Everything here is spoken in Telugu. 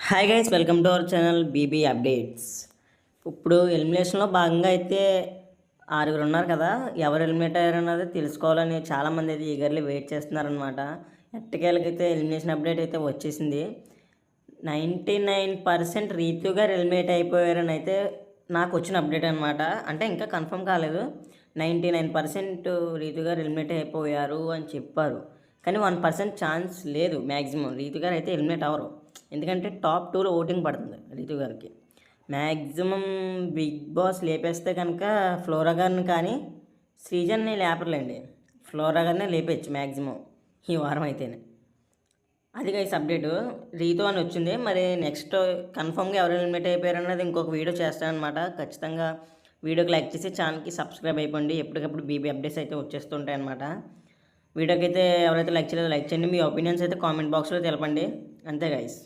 Hi guys, welcome to our channel BB updates. ఇప్పుడు ఎలిమినేషన్లో భాగంగా అయితే ఆరుగురు ఉన్నారు కదా. ఎవరు ఎలిమినేట్ అయ్యారన్నది తెలుసుకోవాలని చాలామంది అయితే ఈగర్లీ వెయిట్ చేస్తున్నారనమాట. ఎట్టకేలకైతే ఎలిమినేషన్ అప్డేట్ అయితే వచ్చేసింది. 99% రీతు గారు ఎలిమినేట్ అయిపోయారని అయితే నాకు వచ్చిన అప్డేట్ అనమాట. అంటే ఇంకా కన్ఫర్మ్ కాలేదు. 99% రీతు గారు ఎలిమినేట్ అయిపోయారు అని చెప్పారు. కానీ 1% ఛాన్స్ లేదు మ్యాక్సిమం. రీతు గారు అయితే ఎలిమినేట్ అవ్వరు. ఎందుకంటే టాప్ 2లో ఓటింగ్ పడుతుంది రీతు గారికి. మ్యాక్సిమం బిగ్ బాస్ లేపేస్తే కనుక ఫ్లోరా గారిని కానీ శ్రీజన్ని లేపర్లేండి. ఫ్లోరా గారినే లేపేయచ్చు మ్యాక్సిమం ఈ వారం అయితేనే. అది గైస్ అప్డేటు. రీతు అని వచ్చింది. మరి నెక్స్ట్ కన్ఫర్మ్గా ఎవరు ఎలిమినేట్ అయిపోయారు అన్నది ఇంకొక వీడియో చేస్తానమాట. ఖచ్చితంగా వీడియోకి లైక్ చేసి ఛానల్కి సబ్స్క్రైబ్ అయిపోండి. ఎప్పటికప్పుడు బీబీ అప్డేట్స్ అయితే వచ్చేస్తుంటాయి అనమాట. వీడియోకి అయితే ఎవరైతే లైక్ చేయలేదో లైక్ చేయండి. మీ ఒపీనియన్స్ అయితే కామెంట్ బాక్స్లో తెలపండి. అంతే గైస్.